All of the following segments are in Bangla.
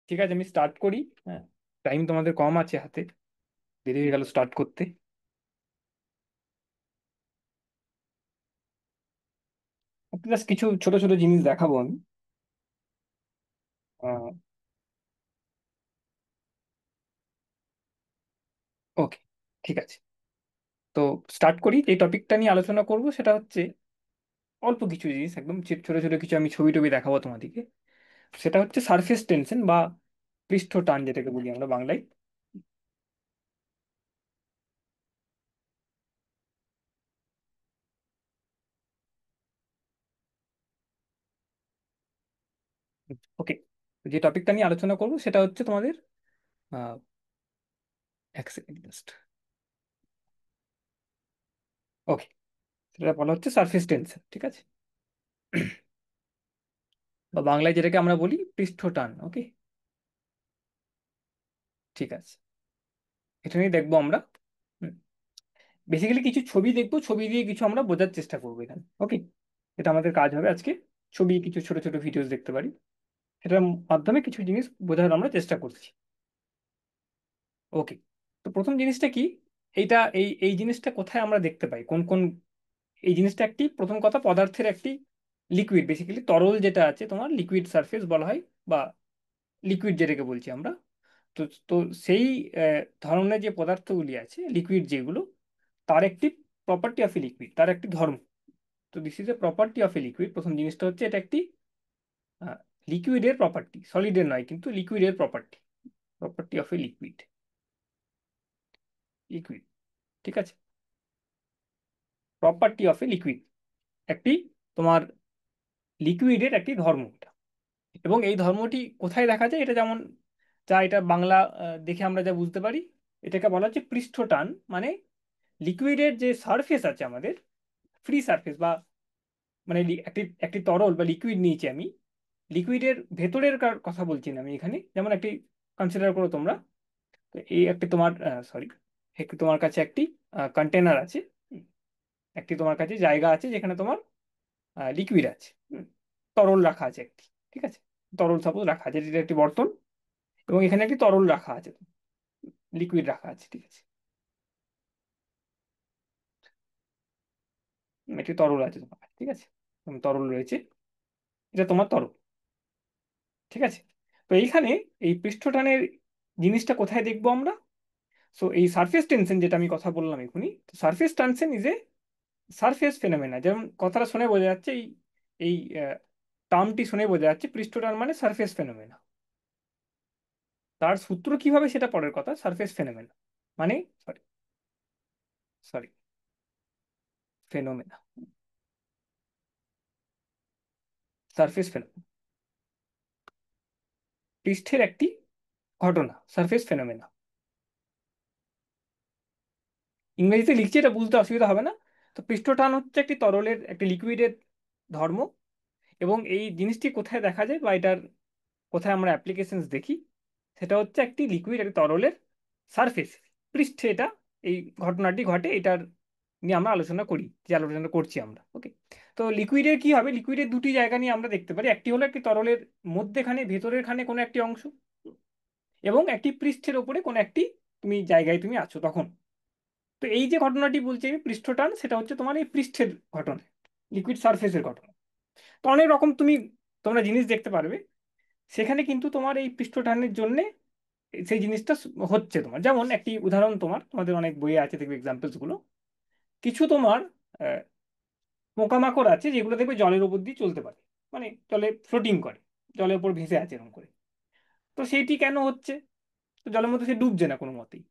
ঠিক আছে, আমি স্টার্ট করি। হ্যাঁ, টাইম তোমাদের কম আছে হাতে, দেরি হয়ে গেল স্টার্ট করতে। জাস্ট কিছু ছোট ছোট জিনিস দেখাবো আমি। ওকে, ঠিক আছে। তো স্টার্ট করি। এই টপিকটা নিয়ে আলোচনা করব সেটা হচ্ছে অল্প কিছু জিনিস, একদম ছোট ছোট কিছু আমি ছবি টবি দেখাবো তোমাদেরকে। সেটা হচ্ছে সারফেস টেনশন বা পৃষ্ঠ টান, যেটাকে বলি আমরা বাংলায়। ওকে, যে টপিকটা নিয়ে আলোচনা করব সেটা হচ্ছে তোমাদের আহ, এক সেকেন্ড জাস্ট। ওকে, সেটা বলা হচ্ছে সারফেস টেনশন, ঠিক আছে। বা বাংলায় যেটাকে আমরা বলি পৃষ্ঠ টান। ওকে, ঠিক আছে। এটা নিয়ে দেখবো আমরা। বেসিক্যালি কিছু ছবি দেখবো, ছবি দিয়ে কিছু আমরা বোঝার চেষ্টা করবো এখানে। ওকে, এটা আমাদের কাজ হবে আজকে। ছবি, কিছু ছোট ছোট ভিডিওস দেখতে পারি, সেটার মাধ্যমে কিছু জিনিস বোঝার আমরা চেষ্টা করছি। ওকে, তো প্রথম জিনিসটা কি? এইটা এই এই জিনিসটা কোথায় আমরা দেখতে পাই, কোন কোন? এই জিনিসটা একটি, প্রথম কথা, পদার্থের একটি লিকুইড, বেসিক্যালি তরল যেটা আছে তোমার, লিকুইড সারফেস বলা হয়, বা লিকুইড যেটাকে বলছি আমরা। তো তো সেই ধরনের যে পদার্থগুলি আছে, লিকুইড যেগুলো, তার একটি প্রপার্টি অফ এ লিকুইড, তার একটি ধর্ম। তো this is a property of a liquid. প্রথম জিনিসটা হচ্ছে এটা একটি লিকুইডের প্রপার্টি, সলিডের নয় কিন্তু লিকুইডের property. Property of a liquid, liquid, ঠিক আছে। প্রপার্টি অফ এ লিকুইড, একটি তোমার লিকুইডের একটি ধর্ম এটা। এবং এই ধর্মটি কোথায় দেখা যায়? এটা যেমন, যা এটা বাংলা দেখে আমরা যা বুঝতে পারি, এটাকে বলা হচ্ছে পৃষ্ঠটান। মানে লিকুইডের যে সারফেস আছে আমাদের, ফ্রি সারফেস, বা মানে একটি একটি তরল বা লিকুইড নিয়েছি আমি, লিকুইডের ভেতরের কথা বলছি না আমি এখানে। যেমন একটি, কনসিডার করো তোমরা, তো এই একটি তোমার, সরি, একটি তোমার কাছে একটি কন্টেনার আছে। হুম, একটি তোমার কাছে জায়গা আছে যেখানে তোমার লিকুইড আছে। তরল রাখা আছে একটি, ঠিক আছে। তরল সাপোজ রাখা আছে, যেটা একটি বর্তন, এবং এখানে একটি তরল রাখা আছে, লিকুইড রাখা আছে, ঠিক আছে। একটি তরল আছে তোমার কাছে, ঠিক আছে। তরল রয়েছে, এটা তোমার তরল, ঠিক আছে। তো এইখানে এই পৃষ্ঠটানের জিনিসটা কোথায় দেখবো আমরা? সো এই সারফেস টেনশন যেটা আমি কথা বললাম এখুনি, surface tension is a surface phenomena. যেমন কথাটা শুনে বোঝা যাচ্ছে, এই এই টার্মটি শুনে বোঝা যাচ্ছে পৃষ্ঠটান মানে সারফেস ফেনোমেনা। তার সূত্র কিভাবে সেটা পরের কথা। সারফেস ফেনোমেনা মানে, sorry sorry, phenomena, surface phenomena, পৃষ্ঠের একটি ঘটনা, সারফেস ফেনোমেনা। ইংরেজিতে লিখছি, এটা বুঝতে অসুবিধা হবে না। তো পৃষ্ঠটান হচ্ছে একটি তরলের, একটি লিকুইডের ধর্ম। এবং এই জিনিসটি কোথায় দেখা যায়, বা এটার কোথায় আমরা অ্যাপ্লিকেশনস দেখি, সেটা হচ্ছে একটি লিকুইড, একটি তরলের সারফেস, পৃষ্ঠে এটা, এই ঘটনাটি ঘটে। এটার নিয়ে আমরা আলোচনা করি, যে আলোচনা করছি আমরা। ওকে, তো লিকুইডের কি হবে? লিকুইডের দুটি জায়গা নিয়ে আমরা দেখতে পারি। একটি হলো একটি তরলের মধ্যেখানে, ভেতরের খানে কোনো একটি অংশ, এবং একটি পৃষ্ঠের ওপরে কোনো একটি তুমি জায়গায় তুমি আছো তখন। তো এই যে ঘটনাটি বলছি আমি, পৃষ্ঠটান, সেটা হচ্ছে তোমার এই পৃষ্ঠের ঘটনা, লিকুইড সারফেসের ঘটনা। তো অনেক রকম তোমরা জিনিস দেখতে পারবে সেখানে, কিন্তু তোমার এই পৃষ্ঠটানের জন্য সেই জিনিসটা হচ্ছে তোমার। যেমন একটি উদাহরণ, তোমাদের অনেক বইয়ে আছে দেখবে এক্সাম্পলস গুলো। কিছু তোমার আহ, পোকামাকড় আছে যেগুলো দেখবে জলের উপর দিয়ে চলতে পারে, মানে জলে ফ্লোটিং করে, জলের উপর ভেসে আছে এরকম করে। তো সেইটি কেন হচ্ছে? তো জলের মধ্যে সে ডুবছে না কোনো মতেই।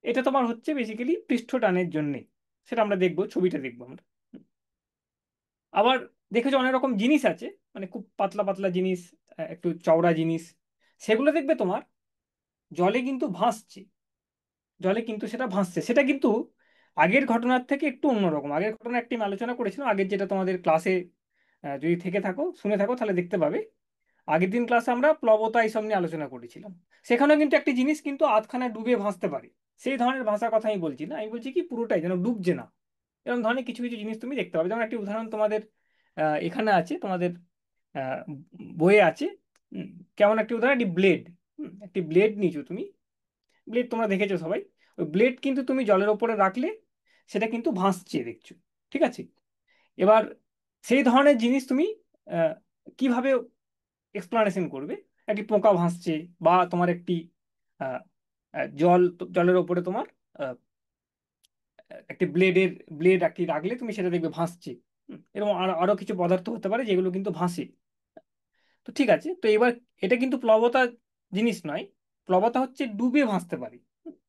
এটা তোমার হচ্ছে বেসিক্যালি পৃষ্ঠটানের জন্যে। সেটা আমরা দেখবো, ছবিটা দেখবো আমরা। আবার দেখেছো অনেক রকম জিনিস আছে, মানে খুব পাতলা পাতলা জিনিস, একটু চওড়া জিনিস, সেগুলো দেখবে তোমার জলে কিন্তু ভাসছে। জলে কিন্তু সেটা ভাসছে, সেটা কিন্তু আগের ঘটনার থেকে একটু অন্যরকম। আগের ঘটনা একটি আমি আলোচনা করেছিলাম, আগের যেটা তোমাদের ক্লাসে, যদি থেকে থাকো, শুনে থাকো, তাহলে দেখতে পাবে। আগের দিন ক্লাসে আমরা প্লবতা এইসব নিয়ে আলোচনা করেছিলাম। সেখানেও কিন্তু একটি জিনিস কিন্তু আধখানা ডুবে ভাসতে পারে। সেই ধরনের ভাষার কথা আমি বলছি না, আমি বলছি কি পুরোটাই যেন ডুবছে না, এরকম ধরনের কিছু কিছু জিনিস তুমি দেখতে পাবে। যেমন একটি উদাহরণ তোমাদের এখানে আছে, তোমাদের আহ, বইয়ে আছে। উম, কেমন একটি উদাহরণ, একটি ব্লেড। একটি ব্লেড নিয়েছো তুমি, ব্লেড তোমরা দেখেছো সবাই, ওই ব্লেড কিন্তু তুমি জলের ওপরে রাখলে সেটা কিন্তু ভাসছে দেখছো, ঠিক আছে। এবার সেই ধরনের জিনিস তুমি আহ, কিভাবে এক্সপ্লানেশন করবে? একটি পোকা ভাসছে, বা তোমার একটি আহ, জলের ওপরে তোমার আহ, একটি ব্লেড একটি রাখলে তুমি সেটা দেখবে ভাসছে। এরকম আরো আরো কিছু পদার্থ হতে পারে যেগুলো কিন্তু ভাসে। তো ঠিক আছে, তো এবার এটা কিন্তু প্লবতা জিনিস নয়, প্লবতা হচ্ছে ডুবে ভাসতে পারি,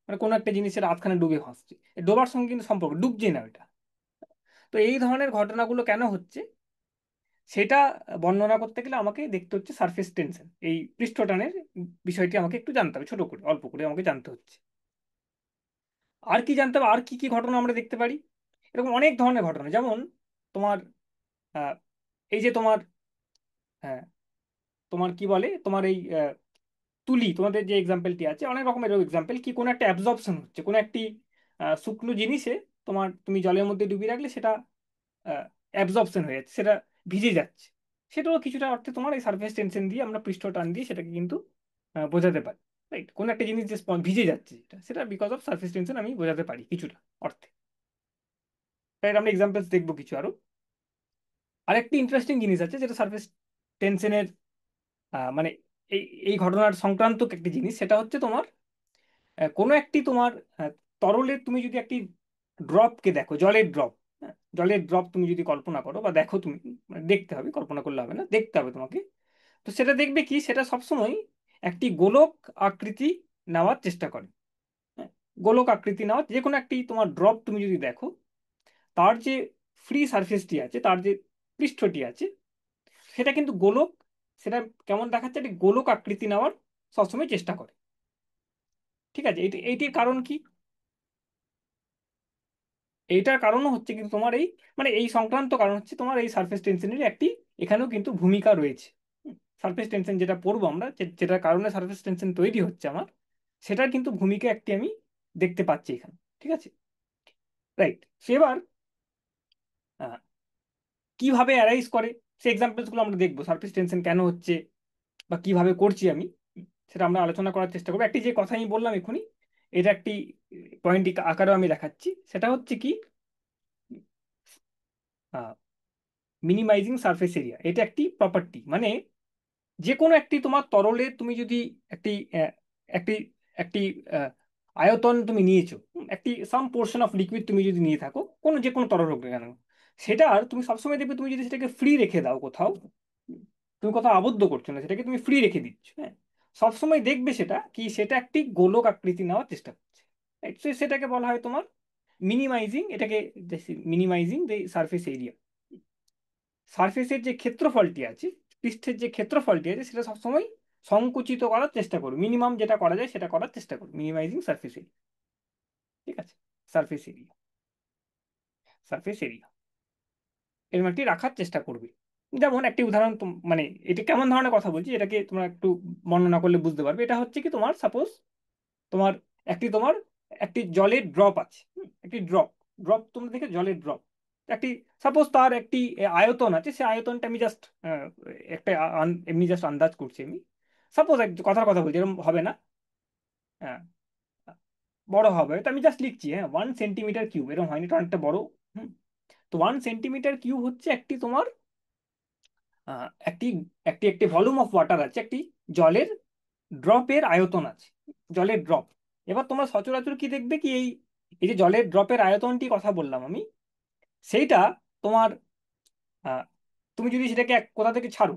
মানে কোনো একটা জিনিসের আধখানে ডুবে ভাসছে, এ ডোবার সঙ্গে কিন্তু সম্পর্ক, ডুবছে না ওইটা। তো এই ধরনের ঘটনাগুলো কেন হচ্ছে সেটা বর্ণনা করতে গেলে আমাকে দেখতে হচ্ছে সারফেস টেনশন, এই পৃষ্ঠটানের বিষয়টি আমাকে একটু জানতে হবে, ছোট করে অল্প করে আমাকে জানতে হচ্ছে। আর কি জানতে হবে, আর কি কি ঘটনা আমরা দেখতে পারি? এরকম অনেক ধরনের ঘটনা, যেমন তোমার আহ, এই যে তোমার আহ, তোমার কি বলে, তোমার এই তুলি, তোমাদের যে এক্সাম্পলটি আছে, অনেক রকমের এক্সাম্পল, কি কোনো একটা অ্যাবজর্পশন হচ্ছে, কোনো একটি শুকনো জিনিসে তোমার তুমি জলের মধ্যে ডুবিয়ে রাখলে সেটা অ্যাবজর্পশন হয়ে যাচ্ছে, সেটা ভিজে যাচ্ছে। সেটাও কিছুটা অর্থে তোমার এই সারফেস টেনশন দিয়ে আমরা পৃষ্ঠ টান দিয়ে সেটাকে কিন্তু বোঝাতে পারি। রাইট, কোনো একটা জিনিস যে ভিজে যাচ্ছে যেটা, সেটা বিকজ অফ সারফেস টেনশন আমি বোঝাতে পারি কিছুটা অর্থে। রাইট, আমরা এক্সাম্পলস দেখবো কিছু আরো। আরেকটি ইন্টারেস্টিং জিনিস আছে যেটা সারফেস টেনশনের মানে এই এই ঘটনার সংক্রান্ত একটি জিনিস, সেটা হচ্ছে তোমার কোনো একটি তোমার আহ, তরলের তুমি যদি একটি ড্রপকে দেখো, জলের ড্রপ, জলের ড্রপ তুমি যদি কল্পনা করো বা দেখো তুমি, মানে দেখতে হবে, কল্পনা করলে হবে না, দেখতে হবে তোমাকে। তো সেটা দেখবে কি, সেটা সবসময় একটি গোলক আকৃতি নেওয়ার চেষ্টা করে। হ্যাঁ, গোলক আকৃতি নেওয়ার যে কোনো একটি তোমার ড্রপ তুমি যদি দেখো, তার যে ফ্রি সারফেসটি আছে, তার যে পৃষ্ঠটি আছে, সেটা কিন্তু গোলক, সেটা কেমন দেখাচ্ছে, একটি গোলক আকৃতি নেওয়ার সবসময় চেষ্টা করে। ঠিক আছে, এইটির কারণ কি? এইটার কারণও হচ্ছে কিন্তু তোমার এই, মানে এই সংক্রান্ত কারণ হচ্ছে তোমার এই সারফেস টেনশনের একটি এখানেও কিন্তু ভূমিকা রয়েছে। সারফেস টেনশন যেটা পড়বো আমরা, যেটার কারণে সারফেস টেনশন তৈরি হচ্ছে আমার, সেটার কিন্তু ভূমিকা একটি আমি দেখতে পাচ্ছি এখানে। ঠিক আছে, রাইট। সে এবার আহ, কিভাবে অ্যারাইজ করে সেই এক্সাম্পলস গুলো আমরা দেখবো, সারফেস টেনশন কেন হচ্ছে বা কিভাবে করছি আমি, সেটা আমরা আলোচনা করার চেষ্টা করবো। একটি যে কথা আমি বললাম এখনই, এটা একটি পয়েন্ট আকারেও আমি দেখাচ্ছি, সেটা হচ্ছে কি, মিনিমাইজিং সারফেস এরিয়া। এটা একটি প্রপার্টি, মানে যে কোনো একটি তোমার তরলে তুমি যদি একটি একটি একটি আহ, আয়তন তুমি নিয়েছো, একটি সাম পোর্শন অফ লিকুইড তুমি যদি নিয়ে থাকো, কোনো যে কোনো তরল হোক না কেন, সেটা আর তুমি সবসময় দেখবে, তুমি যদি সেটাকে ফ্রি রেখে দাও কোথাও, তুমি কোথাও আবদ্ধ করছো না, সেটাকে তুমি ফ্রি রেখে দিচ্ছ, হ্যাঁ, সবসময় দেখবে সেটা কি, সেটা একটি গোলক আকৃতি নেওয়ার চেষ্টা করছে। Right? So সেটাকে বলা হয় তোমার মিনিমাইজিং, এটাকে মিনিমাইজিং দ্য সারফেস এরিয়া। সারফেসের যে ক্ষেত্রফলটি আছে, পৃষ্ঠের যে ক্ষেত্রফলটি আছে, সেটা সবসময় সংকুচিত করার চেষ্টা করো, মিনিমাম যেটা করা যায় সেটা করার চেষ্টা করো, মিনিমাইজিং সারফেস এরিয়া। ঠিক আছে, সারফেস এরিয়া, সারফেস এরিয়া এরকম একটি রাখার চেষ্টা করবে। যেমন একটি উদাহরণ মানে এটা কেমন ধরনের কথা বলছি এটাকে তোমরা একটু বর্ণনা করলে বুঝতে পারবে। এটা হচ্ছে কি, তোমার সাপোজ তোমার তোমার একটি জলের ড্রপ আছে, একটি ড্রপ, ড্রপ তোমরা দেখে জলের ড্রপ একটি, সাপোজ তার একটি আয়তন আছে, সেই আয়তনটা আমি জাস্ট একটা এমনি জাস্ট আন্দাজ করছি আমি, সাপোজ এক কথার কথা বলছি, এরকম হবে না, হ্যাঁ, বড় হবে, তো আমি জাস্ট লিখছি, হ্যাঁ, 1 সেন্টিমিটার কিউব, এরকম হয়নি, এটা অনেকটা বড়। হুম, তো 1 সেন্টিমিটার কিউব হচ্ছে একটি তোমার একটি একটি একটি ভলিউম অফ ওয়াটার আছে, একটি জলের ড্রপের আয়তন আছে, জলের ড্রপ। এবার তোমরা সচরাচর কি দেখবে কি, এই এই যে জলের ড্রপের আয়তনটি কথা বললাম আমি, সেইটা তোমার আহ, তুমি যদি সেটাকে কোথা থেকে ছাড়ো,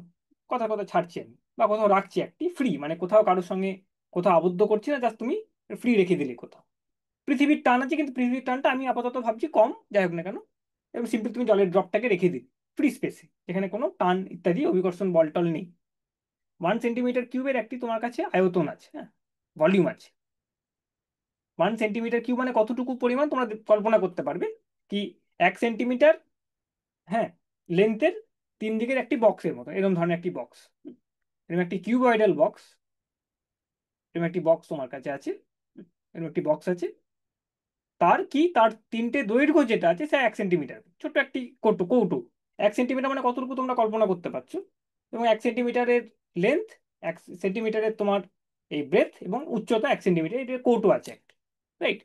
কথা কথা ছাড়ছি আমি, বা কোথাও রাখছি একটি ফ্রি, মানে কোথাও কারোর সঙ্গে কোথাও আবদ্ধ করছি না, জাস্ট তুমি ফ্রি রেখে দিলে কোথাও, পৃথিবীর টান আছে কিন্তু পৃথিবীর টানটা আমি আপাতত ভাবছি কম, যাই হোক না কেন, এবং সিম্পল তুমি জলের ড্রপটাকে রেখে দিলে ফ্রি স্পেসে, যেখানে কোনো টান ইত্যাদি অভিকর্ষণ বল টল নেই। 1 সেন্টিমিটার কিউবের একটি তোমার কাছে আয়তন আছে, হ্যাঁ, ভলিউম আছে। 1 সেন্টিমিটার কিউব মানে কতটুকু পরিমাণ তোমরা কল্পনা করতে পারবে কি, 1 সেন্টিমিটার, হ্যাঁ, লেন্থের 3 দিকের একটি বক্সের মতো, এরকম ধরনের একটি বক্স, এরকম একটি কিউবয়েডাল বক্স, এরকম একটি বক্স তোমার কাছে আছে, এরকম একটি বক্স আছে, তার কি, তার 3টে দৈর্ঘ্য যেটা আছে সে 1 সেন্টিমিটার, ছোট্ট একটি কৌটো কৌটো। 1 সেন্টিমিটার মানে কতটুকু তোমরা কল্পনা করতে পারছো, এবং 1 সেন্টিমিটারের লেন্থ, 1 সেন্টিমিটারের তোমার এই ব্রেথ এবং উচ্চতা 1 সেন্টিমিটার, এটা কৌটো আছে একটা, রাইট?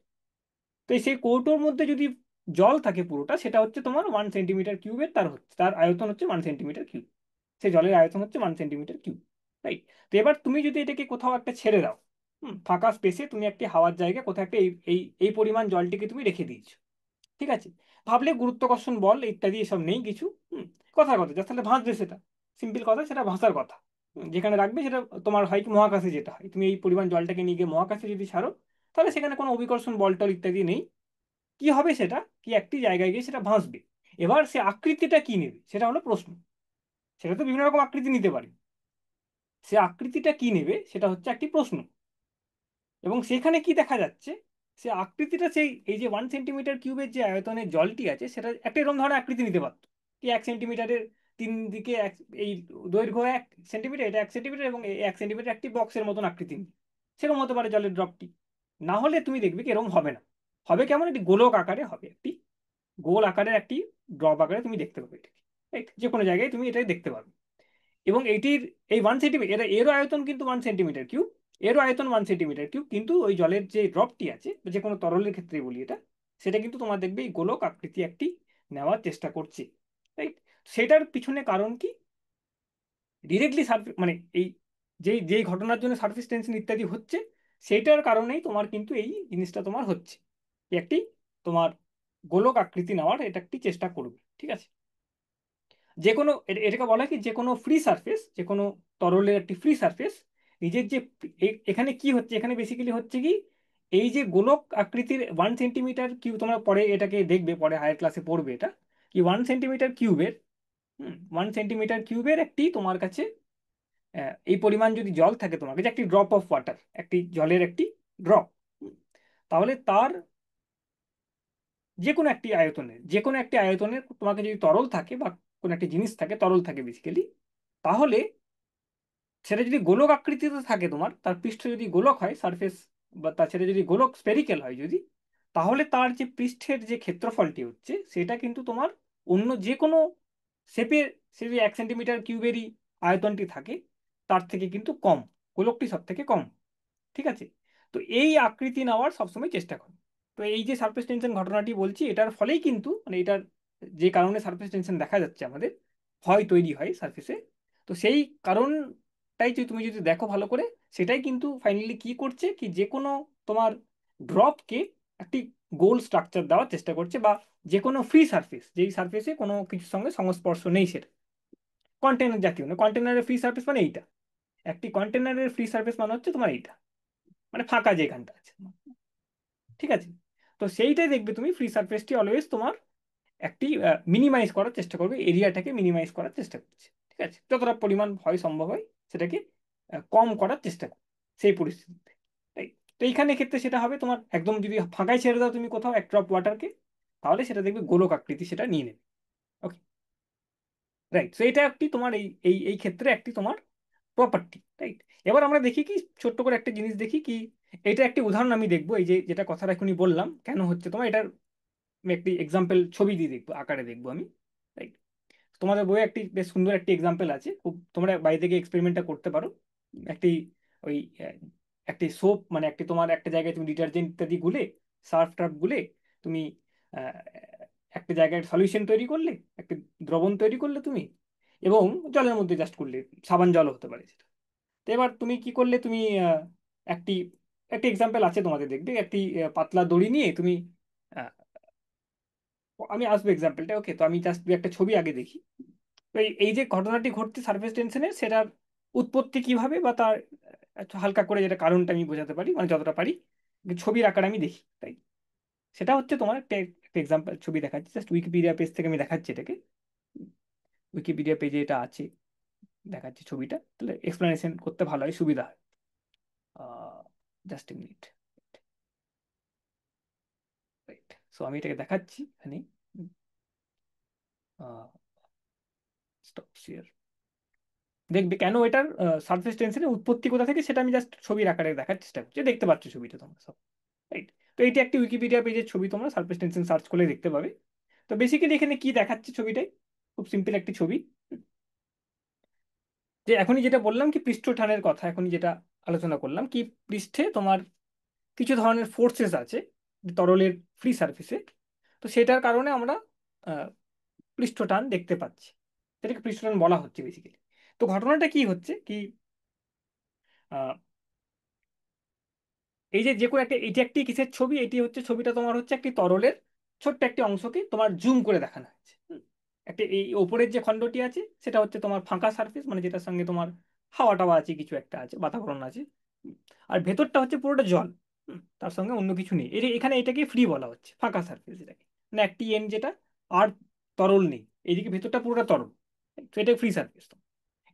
তো সেই কৌটোর মধ্যে যদি জল থাকে পুরোটা, সেটা হচ্ছে তোমার 1 সেন্টিমিটার কিউবের, তার আয়তন হচ্ছে 1 সেন্টিমিটার কিউব। সেই জলের আয়তন হচ্ছে 1 সেন্টিমিটার কিউব, রাইট? তো এবার তুমি যদি এটাকে কোথাও একটা ছেড়ে দাও, ফাঁকা স্পেসে তুমি একটি হাওয়ার জায়গায় কোথাও একটা এই এই এই পরিমাণ জলটিকে তুমি রেখে দিয়েছো, ঠিক আছে? ভাবলে গুরুত্বাকর্ষণ বল ইত্যাদি এসব নেই কিছু, কথার কথা, জাস্ট তাহলে ভাসবে সেটা, সিম্পল কথা, সেটা ভাসার কথা। যেখানে রাখবে সেটা তোমার হয় কি মহাকাশে যেটা হয়, তুমি এই পরিমাণ জলটাকে নিয়ে গিয়ে মহাকাশে যদি ছাড়ো, তাহলে সেখানে কোনো অভিকর্ষণ বল টল ইত্যাদি নেই। কি হবে সেটা, কি একটি জায়গায় গিয়ে সেটা ভাসবে। এবার সে আকৃতিটা কি নেবে সেটা হলো প্রশ্ন। সেটা তো বিভিন্ন রকম আকৃতি নিতে পারে, সে আকৃতিটা কি নেবে সেটা হচ্ছে একটি প্রশ্ন। এবং সেখানে কি দেখা যাচ্ছে, সে আকৃতিটা সেই এই যে 1 সেন্টিমিটার কিউবের যে আয়তনের জলটি আছে, সেটা একটা এরকম ধরনের আকৃতি নিতে পারতো, কি 1 সেন্টিমিটারের তিন দিকে এই দৈর্ঘ্য 1 সেন্টিমিটার, এটা 1 সেন্টিমিটার, এবং এই 1 সেন্টিমিটার একটি বক্সের মতন আকৃতি নিয়ে সেরকম হতে পারে জলের ড্রপটি। না হলে তুমি দেখবে কি এরকম হবে না, হবে কেমন, একটি গোলক আকারে হবে, একটি গোল আকারের একটি ড্রপ আকারে তুমি দেখতে পাবে এটাকে, রাইট? যে কোনো জায়গায় তুমি এটাই দেখতে পাবে। এবং এইটির এই 1 সেন্টিমিটার, এরও আয়তন কিন্তু 1 সেন্টিমিটার কিউব, এরও আয়তন 1 সেন্টিমিটার কিউব, কিন্তু ওই জলের যে ড্রপটি আছে, যে কোনো তরলের ক্ষেত্রে বলি এটা, সেটা কিন্তু তোমার দেখবে এই গোলক আকৃতি একটি নেওয়ার চেষ্টা করছে, রাইট? সেটার পিছনে কারণ কি, ডিরেক্টলি সারফেস মানে এই যেই যেই ঘটনার জন্য সারফেস টেনশন ইত্যাদি হচ্ছে, সেইটার কারণেই তোমার কিন্তু এই জিনিসটা তোমার হচ্ছে, কি একটি তোমার গোলক আকৃতি নেওয়ার এটা একটি চেষ্টা করবে, ঠিক আছে? যে কোনো এটাকে বলা হয় কি, যে কোনো ফ্রি সারফেস, যে কোনো তরলের একটি ফ্রি সারফেস, নিজের যে এখানে কি হচ্ছে, এখানে বেসিক্যালি হচ্ছে কি, এই যে গোলক আকৃতির 1 সেন্টিমিটার কিউব, তোমরা পরে এটাকে দেখবে, পরে হায়ার ক্লাসে পড়বে এটা, কি 1 সেন্টিমিটার কিউবের, 1 সেন্টিমিটার কিউবের একটি তোমার কাছে এই পরিমাণ যদি জল থাকে তোমার কাছে, একটি ড্রপ অফ ওয়াটার, একটি জলের একটি ড্রপ, তাহলে তার যে কোনো একটি আয়তনের তোমাকে যদি তরল থাকে, বা কোনো একটি জিনিস থাকে, তরল থাকে বেসিক্যালি, তাহলে সেটা যদি গোলক আকৃতিতে থাকে, তোমার তার পৃষ্ঠ যদি গোলক হয় সারফেস, বা তার সেটা যদি গোলক স্পেরিক্যাল হয় যদি, তাহলে তার যে পৃষ্ঠের যে ক্ষেত্রফলটি হচ্ছে, সেটা কিন্তু তোমার অন্য যে কোনো শেপের, সে যদি 1 সেন্টিমিটার কিউবেরই আয়তনটি থাকে, তার থেকে কিন্তু কম, গোলকটি সব থেকে কম, ঠিক আছে? তো এই আকৃতি নেওয়ার সবসময় চেষ্টা করো। তো এই যে সারফেস টেনশন ঘটনাটি বলছি, এটার ফলেই কিন্তু মানে এটার যে কারণে সারফেস টেনশন দেখা যাচ্ছে আমাদের, হয় তৈরি হয় সারফেসে, তো সেই কারণটাই যদি তুমি যদি দেখো ভালো করে, সেটাই কিন্তু ফাইনালি কি করছে, কি যে কোনো তোমার ড্রপকে একটি গোল স্ট্রাকচার দেওয়ার চেষ্টা করছে, বা যে কোনো ফ্রি সারফেস, যেই সারফেসে কোনো কিছুর সঙ্গে সংস্পর্শ নেই, সেটা কন্টেনার জাতীয় না, কন্টেনারের ফ্রি সারফেস মানে এইটা, একটি কন্টেনারের ফ্রি সারফেস মানে হচ্ছে তোমার এইটা, মানে ফাঁকা যেখানটা আছে, ঠিক আছে? তো সেইটাই দেখবে তুমি, ফ্রি সারফেসটি অলওয়েজ তোমার একটি মিনিমাইজ করার চেষ্টা করবে, এরিয়াটাকে মিনিমাইজ করার চেষ্টা করছে, ঠিক আছে? যতটা পরিমাণ হয় সম্ভব হয় সেটাকে কম করার চেষ্টা করবে সেই পরিস্থিতিতে, তাই। তো এইখানে ক্ষেত্রে সেটা হবে তোমার একদম, যদি ফাঁকায় ছেড়ে দাও তুমি কোথাও এক ড্রপ ওয়াটারকে, তাহলে সেটা দেখবে গোলক আকৃতি সেটা নিয়ে নেবে, ওকে, রাইট? তো এটা একটি তোমার এই এই এই ক্ষেত্রে একটি তোমার প্রপার্টি, রাইট? এবার আমরা দেখি কি, ছোট্ট করে একটা জিনিস দেখি কি, এটা একটি উদাহরণ আমি দেখবো, এই যে যেটা কথাটা এখনই বললাম কেন হচ্ছে তোমার এটার, আমি একটি এক্সাম্পল ছবি দিয়ে দেখবো, আকারে দেখবো আমি, রাইট? তোমাদের বইয়ে একটি বেশ সুন্দর একটি এক্সাম্পল আছে, খুব তোমরা বাড়িতে গিয়ে এক্সপেরিমেন্টটা করতে পারো। একটি ওই একটি সোপ, মানে একটি তোমার একটা জায়গায় তুমি ডিটারজেন্ট ইত্যাদি গুলে, সার্ফ টার্ফ গুলে, তুমি আহ, একটা জায়গায় সলিউশন তৈরি করলে, একটি দ্রবণ তৈরি করলে তুমি, এবং জলের মধ্যে জাস্ট করলে, সাবান জল হতে পারে সেটা। তো এবার তুমি কি করলে, তুমি একটি একটি এক্সাম্পল আছে তোমাদের, দেখবে একটি পাতলা দড়ি নিয়ে তুমি, আহ, আমি আসবো এক্সাম্পলটা, ওকে? তো আমি জাস্ট একটা ছবি আগে দেখি। তো এই যে ঘটনাটি ঘটছে সারফেস টেনশনের, সেটার উৎপত্তি কিভাবে, বা তার একটু হালকা করে যেটা কারণটা আমি বোঝাতে পারি, মানে যতটা পারি ছবির আকারে আমি দেখি, তাই। সেটা হচ্ছে তোমার একটা এক্সাম্পল ছবি দেখাচ্ছি, জাস্ট উইকিপিডিয়া পেজ থেকে আমি দেখাচ্ছি এটাকে, উইকিপিডিয়া পেজে এটা আছে, দেখাচ্ছি ছবিটা, তাহলে এক্সপ্লেনেশন করতে ভালো হয়, সুবিধা হয়। Just a minute, right? So আমি এটাকে দেখাচ্ছি এখানে, স্টপ শেয়ার। দেখবে কেন এটার সারফেস টেনশনের উৎপত্তি কোথা থেকে, সেটা আমি জাস্ট ছবির আকারে দেখার চেষ্টা করছি, দেখতে পাচ্ছ ছবিটা তোমরা সব, রাইট? তো এইটা একটি উইকিপিডিয়া পেজের ছবি, তোমরা সারফেস টেনশন সার্চ করলে দেখতে পাবে। তো বেসিক্যালি এখানে কি দেখাচ্ছে ছবিটাই, খুব সিম্পল একটি ছবি। যে এখনই যেটা বললাম কি পৃষ্ঠটানের কথা, এখনই যেটা আলোচনা করলাম কি পৃষ্ঠে তোমার কিছু ধরনের ফোর্সেস আছে তরলের ফ্রি সারফেসে, তো সেটার কারণে আমরা আহ, পৃষ্ঠটান দেখতে পাচ্ছি, সেটাকে পৃষ্ঠটান বলা হচ্ছে বেসিক্যালি। তো ঘটনাটা কি হচ্ছে কি, আহ, এই যে যে কোনো একটা, এটি একটি কিসের ছবি, এটি হচ্ছে ছবিটা তোমার হচ্ছে একটি তরলের ছোট্ট একটি অংশকে তোমার জুম করে দেখানো হয়েছে। একটা এই ওপরের যে খণ্ডটি আছে সেটা হচ্ছে তোমার ফাঁকা সারফেস, মানে যেটার সঙ্গে তোমার হাওয়া টাওয়া আছে, কিছু একটা আছে, বাতাবরণ আছে। আর ভেতরটা হচ্ছে পুরোটা জল। তার সঙ্গে অন্য কিছু নেই, এখানে এটাকে ফ্রি বলা হচ্ছে, ফাঁকা সারফেস এটাকে, মানে একটি এন্ড যেটা আর তরল নেই, এদিকে ভেতরটা পুরোটা তরল, তো এটা ফ্রি সারফেস।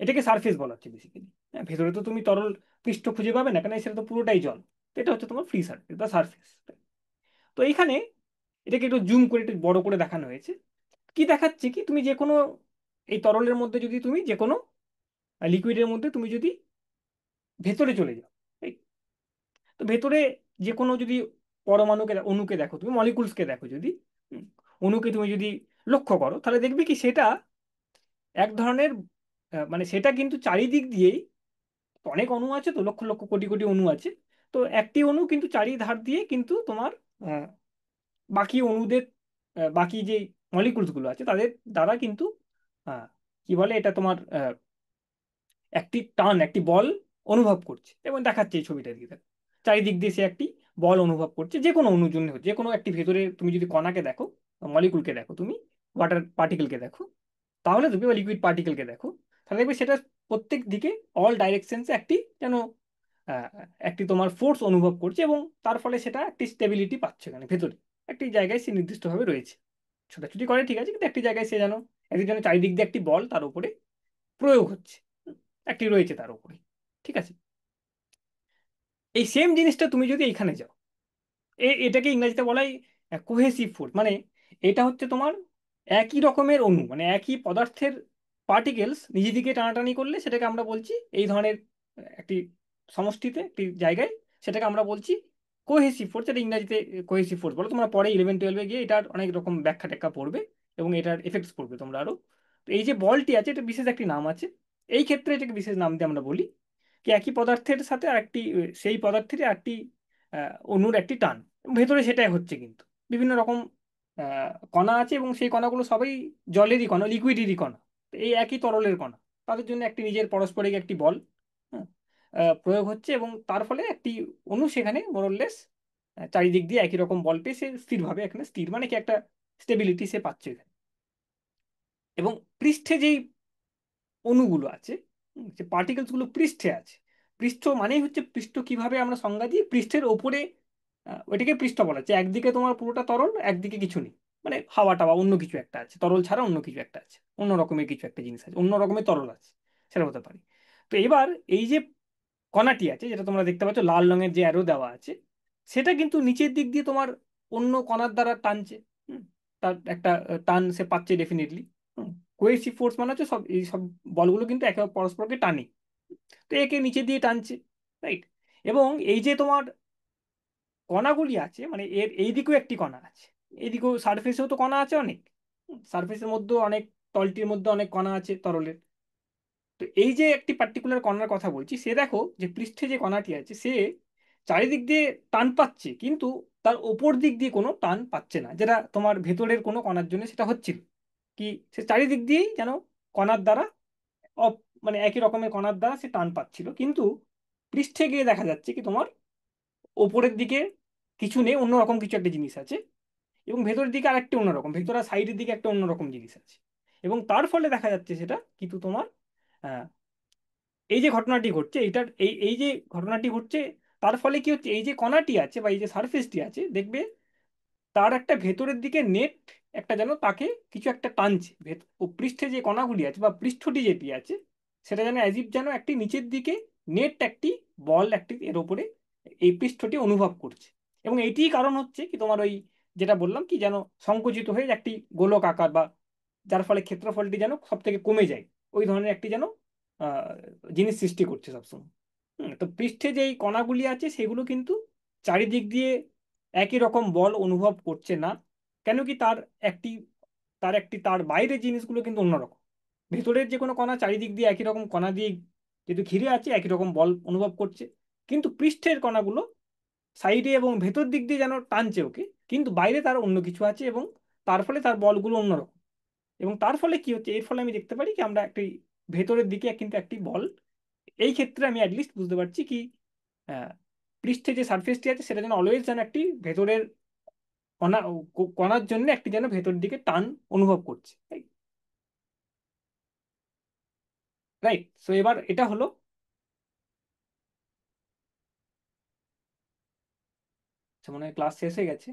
এটাকে সারফেস বলা হচ্ছে বেসিক্যালি। হ্যাঁ, ভেতরে তো তুমি তরল পৃষ্ঠ খুঁজে পাবে না, কারণ সেটা তো পুরোটাই জল। তো এটা হচ্ছে তোমার ফ্রি সারফেস বা সারফেস। তো এইখানে এটাকে একটু জুম করে একটু বড় করে দেখানো হয়েছে। কি দেখাচ্ছে কি, তুমি যে কোনো এই তরলের মধ্যে যদি তুমি যে কোনো লিকুইডের মধ্যে তুমি যদি ভেতরে চলে যাও, এই, তো ভেতরে যে কোনো যদি পরমাণুকে অণুকে দেখো, তুমি মলিকুলসকে দেখো যদি, হুম, অণুকে তুমি যদি লক্ষ্য করো, তাহলে দেখবে কি সেটা এক ধরনের মানে সেটা কিন্তু চারিদিক দিয়েই, অনেক অণু আছে তো, লক্ষ লক্ষ কোটি কোটি অণু আছে, তো একটি অণু কিন্তু চারিধার দিয়ে কিন্তু তোমার আহ, বাকি অণুদের বাকি যে মলিকুলস গুলো আছে তাদের দ্বারা কিন্তু আহ, কি বলে এটা তোমার একটি টান, একটি বল অনুভব করছে, এবং দেখাচ্ছে এই ছবিটা দিয়ে দেখো, চারিদিক দিয়ে সে একটি বল অনুভব করছে, যে কোনো অণুর জন্য হচ্ছে, যে কোনো একটি ভেতরে তুমি যদি কণাকে দেখো, মলিকুলকে দেখো তুমি, ওয়াটার পার্টিকেলকে দেখো, তাহলে তুমি লিকুইড পার্টিকেলকে দেখো, তাহলে দেখবে সেটা প্রত্যেক দিকে অল ডাইরেকশনসে একটি যেন আহ, একটি তোমার ফোর্স অনুভব করছে, এবং তার ফলে সেটা একটি স্টেবিলিটি পাচ্ছে, এখানে ভেতরে একটি জায়গায় সে নির্দিষ্টভাবে রয়েছে, ছোটাছুটি করে ঠিক আছে, কিন্তু একটি জায়গায় সে যেন একটি যেন চারিদিক দিয়ে একটি বল তার উপরে প্রয়োগ হচ্ছে, একটি রয়েছে তার উপরে। ঠিক আছে, এই সেম জিনিসটা তুমি যদি এখানে যাও, এটাকে ইংরেজিতে বলা হয় কোহেসিভ ফোর্স, মানে এটা হচ্ছে তোমার একই রকমের অণু, মানে একই পদার্থের পার্টিকেলস নিজে দিকে টানাটানি করলে সেটাকে আমরা বলছি এই ধরনের একটি সমষ্টিতে, একটি জায়গায়, সেটাকে আমরা বলছি কোহেসিভ ফোর্স। এটা ইংরেজিতে কোহেসিভ ফোর্স বলো, তোমরা পরে 11-12 গিয়ে এটার অনেক রকম ব্যাখ্যা ট্যাখ্যা পড়বে, এবং এটার এফেক্টস পড়বে তোমরা আরো। তো এই যে বলটি আছে এটা বিশেষ একটি নাম আছে, এই ক্ষেত্রে এটাকে বিশেষ নাম দিয়ে আমরা বলি কি একই পদার্থের সাথে আরেকটি সেই পদার্থের একটি অণুর একটি টান, ভেতরে সেটাই হচ্ছে, কিন্তু বিভিন্ন রকম কণা আছে, এবং সেই কণাগুলো সবাই জলেরই কণা, লিকুইডেরই কণা, তো এই একই তরলের কণা, তাদের জন্য একটি নিজের পারস্পরিক একটি বল হ্যাঁ, প্রয়োগ হচ্ছে, এবং তার ফলে একটি অণু সেখানে মোরললেস চারিদিক দিয়ে একই রকম বল পেয়ে সে স্থিরভাবে এখানে স্থির, মানে কি একটা স্টেবিলিটি সে পাচ্ছে এখানে। এবং পৃষ্ঠে যেই অণুগুলো আছে, যে পার্টিকেলস গুলো পৃষ্ঠে আছে, পৃষ্ঠ মানেই হচ্ছে পৃষ্ঠ কিভাবে আমরা সংজ্ঞা দিই, পৃষ্ঠের ওপরে ওইটাকে পৃষ্ঠ বলা হচ্ছে, একদিকে তোমার পুরোটা তরল, একদিকে কিছু নেই, মানে হাওয়া টাওয়া অন্য কিছু একটা আছে, তরল ছাড়া অন্য কিছু একটা আছে, অন্য রকমের কিছু একটা জিনিস আছে, অন্য রকমের তরল আছে, সেটা হতে পারে। তো এবার এই যে কণাটি আছে যেটা তোমরা দেখতে পাচ্ছ লাল রঙের যে অ্যারো দেওয়া আছে, সেটা কিন্তু নিচের দিক দিয়ে তোমার অন্য কণার দ্বারা টানছে। হুম, তার একটা টান সে পাচ্ছে ডেফিনেটলি। কোয়েসিভ ফোর্স মানে হচ্ছে সব এই সব বলগুলো কিন্তু একে পরস্পরকে টানে, তো একে নিচে দিয়ে টানছে, রাইট। এবং এই যে তোমার কণাগুলি আছে, মানে এর এই দিকেও একটি কণা আছে, এইদিকেও সারফেসেও তো কণা আছে অনেক, সারফেসের মধ্যেও অনেক, তলটির মধ্যে অনেক কণা আছে তরলের। তো এই যে একটি পার্টিকুলার কণার কথা বলছি, সে দেখো যে পৃষ্ঠে যে কণাটি আছে সে চারিদিক দিয়ে টান পাচ্ছে, কিন্তু তার ওপর দিক দিয়ে কোনো টান পাচ্ছে না, যেটা তোমার ভেতরের কোনো কণার জন্য সেটা হচ্ছিল কি, সে চারিদিক দিয়েই যেন কণার দ্বারা অপ মানে একই রকমের কণার দ্বারা সে টান পাচ্ছিল, কিন্তু পৃষ্ঠে গিয়ে দেখা যাচ্ছে কি তোমার ওপরের দিকে কিছু নেই, অন্যরকম কিছু একটা জিনিস আছে, এবং ভেতরের দিকে আরেকটা অন্যরকম, ভেতর আর সাইডের দিকে একটা অন্যরকম জিনিস আছে, এবং তার ফলে দেখা যাচ্ছে সেটা কিন্তু তোমার আহ, এই যে ঘটনাটি ঘটছে, এইটার এই এই যে ঘটনাটি ঘটছে, তার ফলে কি হচ্ছে, এই যে কণাটি আছে বা এই যে সারফেসটি আছে, দেখবে তার একটা ভেতরের দিকে নেট একটা যেন তাকে কিছু একটা টানছে, ও পৃষ্ঠে যে কণাগুলি আছে বা পৃষ্ঠটি যেটি আছে, সেটা যেন অ্যাজিভ যেন একটি নিচের দিকে নেট একটি বল একটি এর উপরে এই পৃষ্ঠটি অনুভব করছে। এবং এইটিই কারণ হচ্ছে কি তোমার ওই যেটা বললাম কি যেন সংকুচিত হয়ে একটি গোলক আকার, বা যার ফলে ক্ষেত্রফলটি যেন সব থেকে কমে যায়, ওই ধরনের একটি যেন আহ, জিনিস সৃষ্টি করছে সবসময়। তো পৃষ্ঠে যেই কণাগুলি আছে সেগুলো কিন্তু চারিদিক দিয়ে একই রকম বল অনুভব করছে না, কেন কি একটি তার বাইরের জিনিসগুলো কিন্তু অন্যরকম, ভেতরের যে কোনো কণা চারিদিক দিয়ে একই রকম কণা দিয়ে যেহেতু ঘিরে আছে, একই রকম বল অনুভব করছে। কিন্তু পৃষ্ঠের কণাগুলো সাইডে এবং ভেতর দিক দিয়ে যেন টানছে ওকে, কিন্তু বাইরে তার অন্য কিছু আছে, এবং তার ফলে তার বলগুলো অন্যরকম। এবং তার ফলে কি হচ্ছে, এর ফলে আমি দেখতে পারি কি আমরা একটি ভেতরের দিকে কিন্তু একটি বল, এই ক্ষেত্রে আমি অ্যাটলিস্ট বুঝতে পারছি কি আহ, পৃষ্ঠে যে সারফেসটি আছে সেটা যেন অলওয়েজ যেন একটি ভেতরের কণা কণার জন্য একটি যেন ভেতর দিকে টান অনুভব করছে। রাইট, সো এবার এটা হলো। আচ্ছা, মনে হয় ক্লাস শেষ হয়ে গেছে।